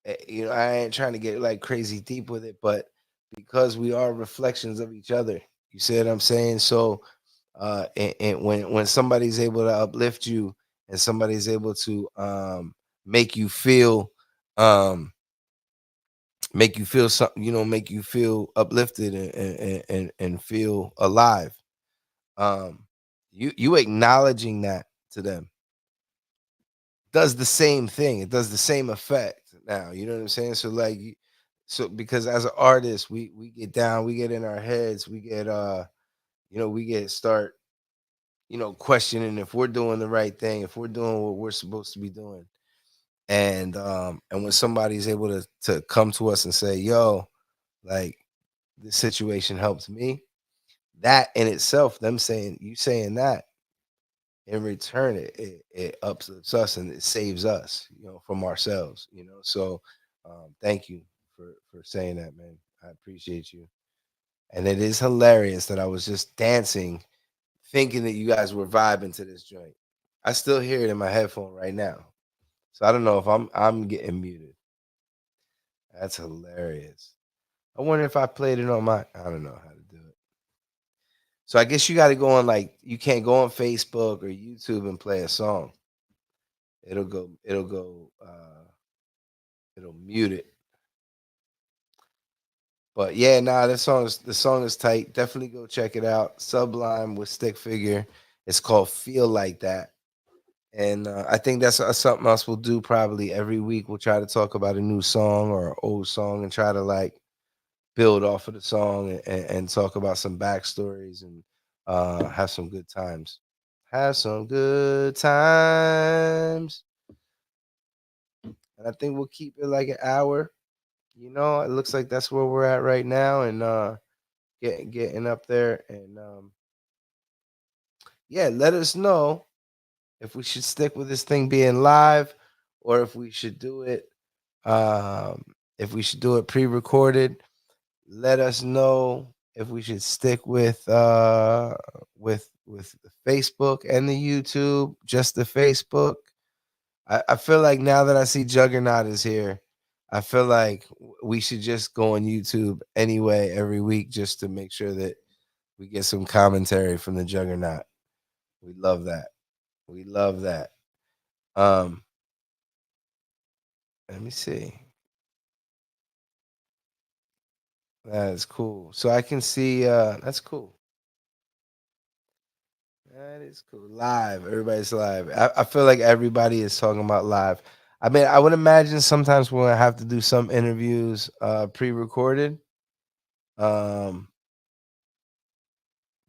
I ain't trying to get like crazy deep with it, but because we are reflections of each other, you see what I'm saying? So, and when somebody's able to uplift you and somebody's able to make you feel, um, make you feel something, make you feel uplifted and feel alive. Um, you acknowledging that to them does the same thing. It does the same effect now. You know what I'm saying? So like so because as an artist, we get down, we get in our heads, we get we get start, questioning if we're doing the right thing, if we're doing what we're supposed to be doing. And when somebody's able to come to us and say, yo, like this situation helped me, that in itself, them saying you saying that in return, it uplifts us and it saves us, from ourselves, So, thank you for saying that, man. I appreciate you. And it is hilarious that I was just dancing, thinking that you guys were vibing to this joint. I still hear it in my headphone right now, so I don't know if I'm getting muted. That's hilarious. I wonder if I played it on my. I don't know how to do it. So I guess you got to go on like you can't go on Facebook or YouTube and play a song. It'll mute it. But yeah, nah, the song is tight. Definitely go check it out. Sublime with Stick Figure. It's called Feel Like That. And I think that's something else we'll do probably every week. We'll try to talk about a new song or an old song and try to like build off of the song and talk about some backstories and have some good times. Have some good times. And I think we'll keep it like an hour. You know, it looks like that's where we're at right now, and getting up there. And yeah, let us know if we should stick with this thing being live, or um, if we should do it pre-recorded. Let us know if we should stick with the Facebook and the YouTube, just the Facebook. I feel like now that I see Juggernaut is here, I feel like we should just go on YouTube anyway every week just to make sure that we get some commentary from the Juggernaut. We love that. We love that. Um, Let me see. That is cool. So I can see that's cool. That is cool. Live. Everybody's live. I feel like everybody is talking about live. I mean, I would imagine sometimes we're gonna have to do some interviews pre-recorded. Um,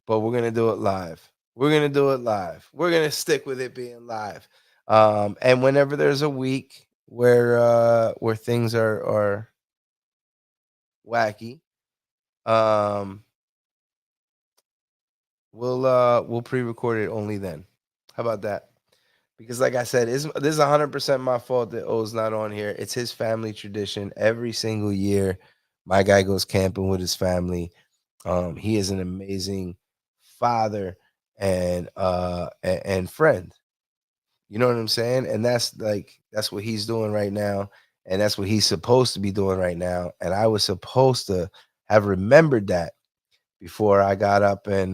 but we're gonna do it live. We're gonna do it live. We're gonna stick with it being live. And whenever there's a week where things are wacky, um, we'll pre-record it only then. How about that? Because like I said, this is 100% my fault that O's not on here. It's his family tradition. Every single year, my guy goes camping with his family. He is an amazing father and friend. You know what I'm saying? And that's what he's doing right now, and that's what he's supposed to be doing right now. And I was supposed to have remembered that before I got up and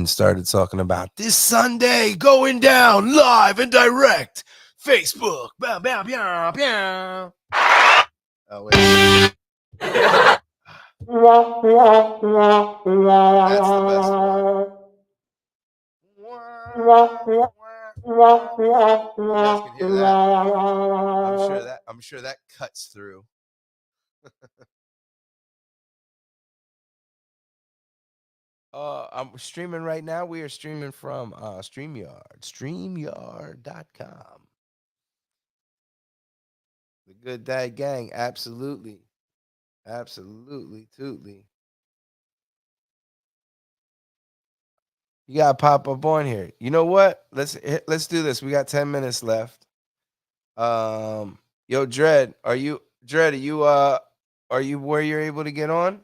started talking about this Sunday going down live and direct. Facebook. Bow, bow, bow, bow. Oh wait. That's the best one. You guys can hear that. I'm sure that cuts through. I'm streaming right now. We are streaming from StreamYard, StreamYard.com. The Good Dad Gang, absolutely. Absolutely, tootly. You gotta pop up on here. You know what? Let's do this. We got 10 minutes left. Yo, Dread, are you where you're able to get on?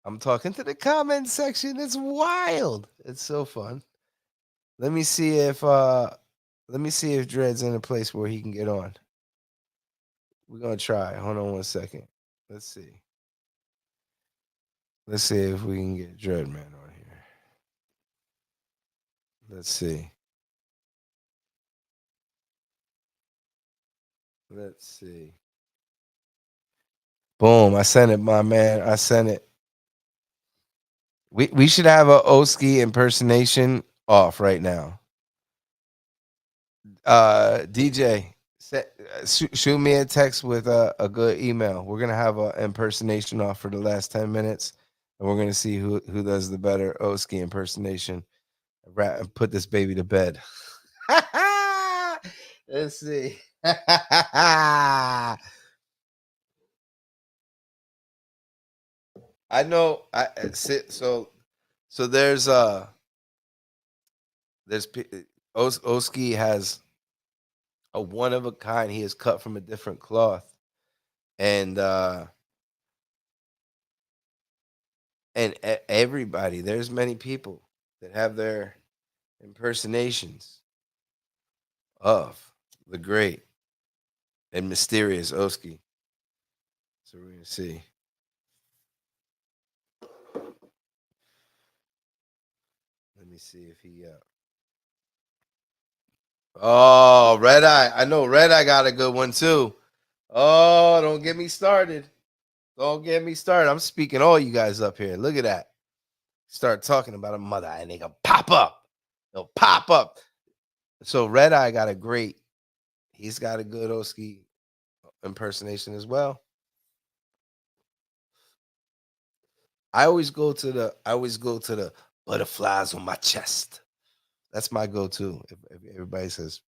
I'm talking to the comment section. It's wild. It's so fun. Let me see if Dread's in a place where he can get on. We're gonna try. Hold on one second. Let's see. Let's see if we can get Dreadman on here. Let's see. Let's see. Boom. I sent it, my man. I sent it. We should have a Oskee impersonation off right now. DJ, shoot me a text with a good email. We're gonna have an impersonation off for the last 10 minutes, and we're gonna see who does the better Oskee impersonation. And put this baby to bed. Let's see. I know. So there's Oskee has a one of a kind. He is cut from a different cloth, and everybody. There's many people that have their impersonations of the great and mysterious Oskee. So we're gonna see. Let me see if he. Oh, Red Eye. I know Red Eye got a good one too. Oh, don't get me started. Don't get me started. I'm speaking all you guys up here. Look at that. Start talking about a mother and they can pop up. It'll pop up. So Red Eye got a great. He's got a good Oskee impersonation as well. I always go to the butterflies on my chest. That's my go-to. If everybody says,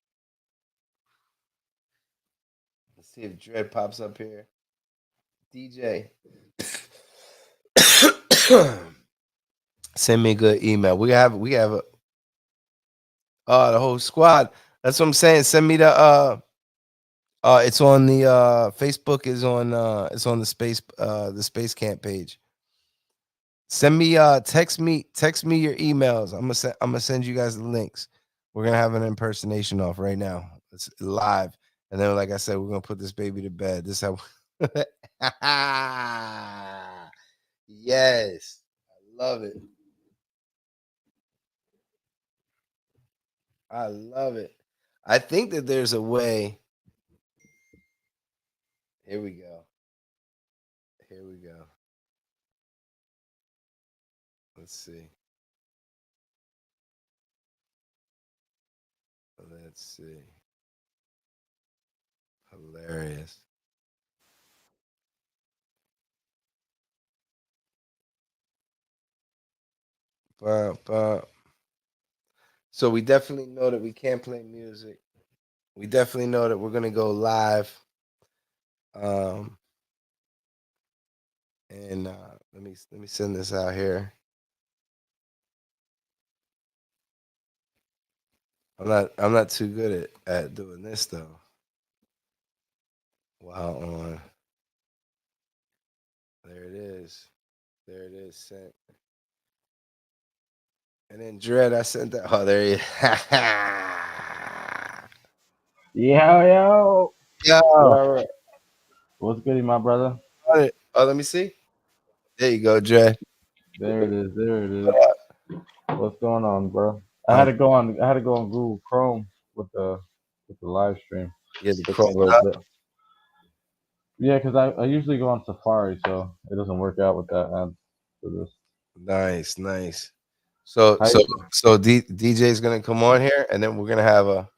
let's see if Dread pops up here. DJ, send me a good email. We have a the whole squad. That's what I'm saying. Send me the it's on the Facebook is on it's on the Space Kamp page. Send me text me your emails. I'm gonna send you guys the links. We're gonna have an impersonation off right now. It's live. And then like I said, we're gonna put this baby to bed. This how yes. I love it. I love it. I think that there's a way. Here we go. Here we go. Let's see. Let's see. Hilarious. So we definitely know that we can't play music. We definitely know that we're gonna go live. And let me send this out here. I'm not too good at doing this though. Wow, on. There it is. There it is, sent. And then Dread, I sent that. Oh, there he is. Yo. Yo. What's good, my brother? Oh, let me see. There you go, Dread. There it is. There it is. What's going on, bro? I had to go on Google Chrome with the live stream. Yeah, the Took Chrome a little bit. Yeah, because I usually go on Safari, so it doesn't work out with that ad for this. Nice. So DJ's gonna come on here, and then we're gonna have a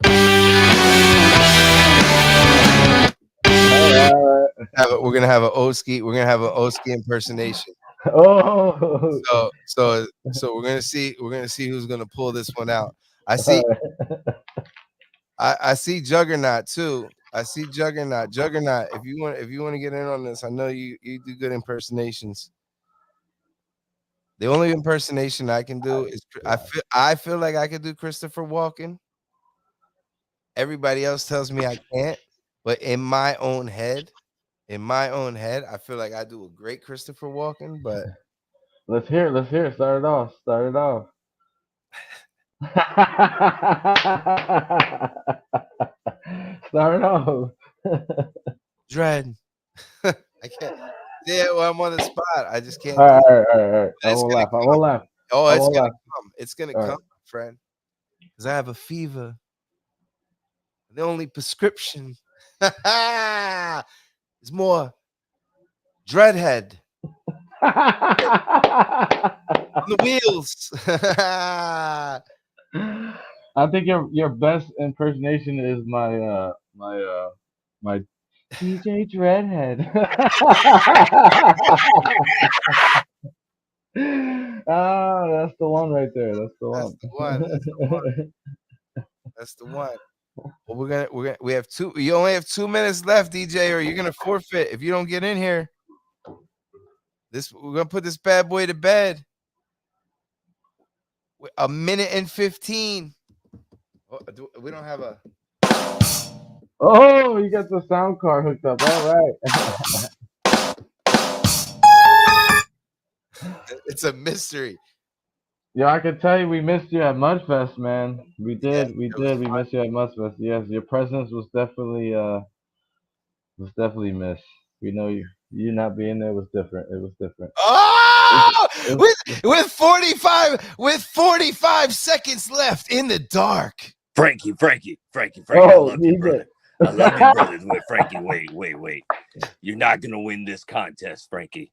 we're gonna have an Oskee. We're gonna have an Oskee impersonation. Oh. So we're gonna see who's gonna pull this one out. I see. I see Juggernaut too. I see Juggernaut. If you want to get in on this, I know you do good impersonations. The only impersonation I can do is I feel like I could do Christopher Walken. Everybody else tells me I can't, but in my own head, I feel like I do a great Christopher Walken. But let's hear it. Start it off. Start it off. Dread. I can't. Yeah, well, I'm on the spot. I just can't. All right. I won't laugh. Oh, it's gonna come. It's gonna come, friend. Because I have a fever. The only prescription is more Dreadhead on the wheels. I think your best impersonation is my DJ Dreadhead. That's the one right there. That's the one. Well, we have two. You only have 2 minutes left, DJ, or you're gonna forfeit if you don't get in here. We're gonna put this bad boy to bed. 1:15. We don't have a. Oh, you got the sound card hooked up. All right. It's a mystery. Yeah, I can tell you we missed you at Mudfest, man. We did. We missed you at Mudfest. Yes, your presence was definitely missed. We know you not being there was different. It was different. Oh, with 45 seconds left in the dark. Frankie. Oh, I love you, brother. I love you, brothers. Wait, Frankie, wait. You're not gonna win this contest, Frankie.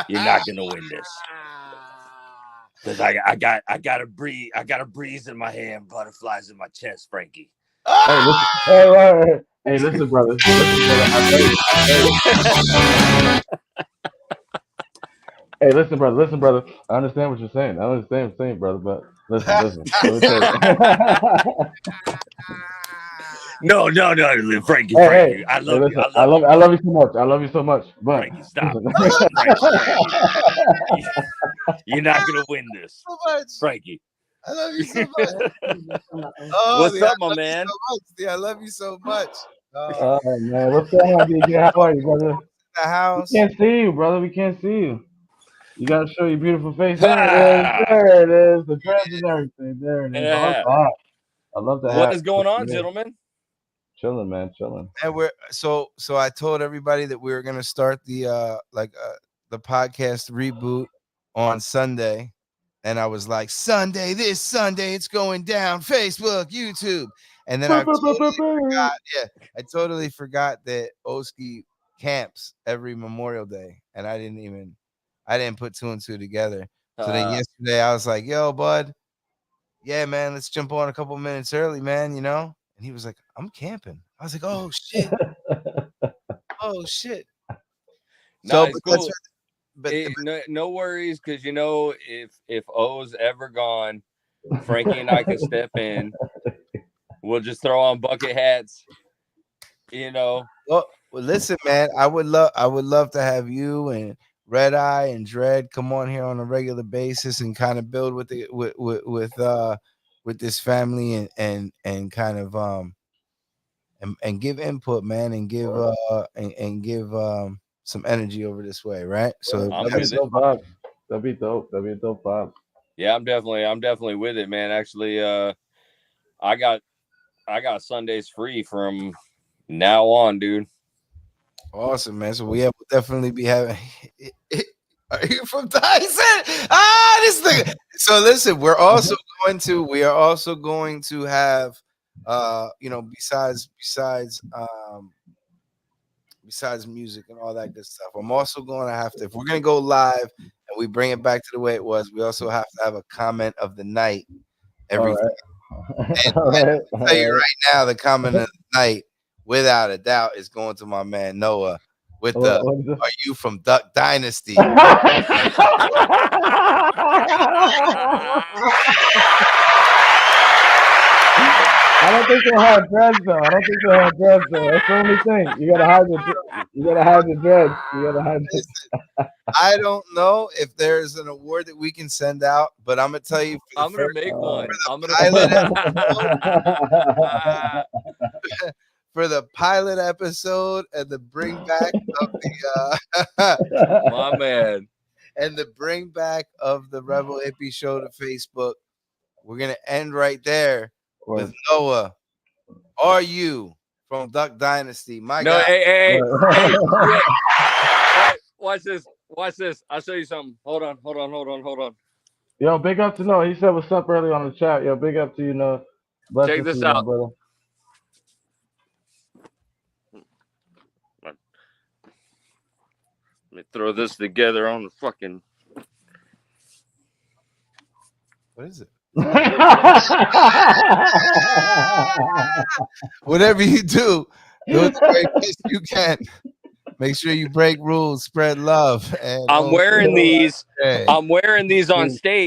You're not gonna win this. Cause I got a breeze in my hand, butterflies in my chest, Frankie. Hey, listen, hey, listen, brother. Listen, brother. Hey, listen, brother. Listen, brother. I understand what you're saying. I understand what you're saying, brother. But listen. Let me tell you. No, Frankie, Hey, Frankie. I love you. listen. I love you. I love you so much. I love you so much. But Frankie, stop. listen. Frankie. You're not gonna win this, So much. Frankie. I love you so much. Oh, What's the, up, I my love man? You so much. The, I love you so much. Oh man, what's going on, DJ? How are you, brother? The house. We can't see you, brother. We can't see you. You gotta show your beautiful face. There it is. Ha! There it is. The dreads and everything. There it is. I love Yeah. the hat. I love the hat. What is going on, Yeah. gentlemen? Chilling, man. Chilling. And we're so I told everybody that we were gonna start the podcast reboot on Sunday. And I was like, Sunday, this Sunday, it's going down. Facebook, YouTube. And then I totally forgot that Oskee camps every Memorial Day. And I didn't put two and two together. So then yesterday I was like, yo, bud, yeah, man, let's jump on a couple minutes early, man, you know? And he was like, I'm camping. I was like, oh shit. Oh shit. No, So it's cool. but no worries, because you know, if O's ever gone, Frankie and I can step in. We'll just throw on bucket hats. You know. Well, listen, man. I would love to have you and Red Eye and Dread come on here on a regular basis and kind of build with this family and kind of and give input, man, and give and give some energy over this way, right? So I'm with it. That'd be dope. That'd be a dope vibe. Yeah, I'm definitely with it, man. Actually, I got Sundays free from now on, dude. Awesome, man. So we'll definitely be having. Are you from Tyson? This thing. So listen, we are also going to have, besides music and all that good stuff. I'm also going to have to, if we're going to go live and we bring it back to the way it was, we also have to have a comment of the night every. All right. And I'll tell you right now, the comment of the night, without a doubt, is going to my man Noah with "Are you from Duck Dynasty?" I don't think they'll have dreads though. That's the only thing. You gotta hide the dreads. I don't know if there's an award that we can send out, but I'm gonna tell you. I'm gonna make one. For the pilot episode and the bring back of the my man and the bring back of the Rebel Hippie Show to Facebook, we're gonna end right there with Noah. Are you from Duck Dynasty? My God. Hey. Watch this. I'll show you something. Hold on. Yo, big up to Noah. He said what's up earlier on the chat. Yo, big up to you, Noah. Check this out, brother. Let me throw this together on the fucking. What is it? Whatever you do it the very best you can. Make sure you break rules, spread love. And I'm wearing these on stage.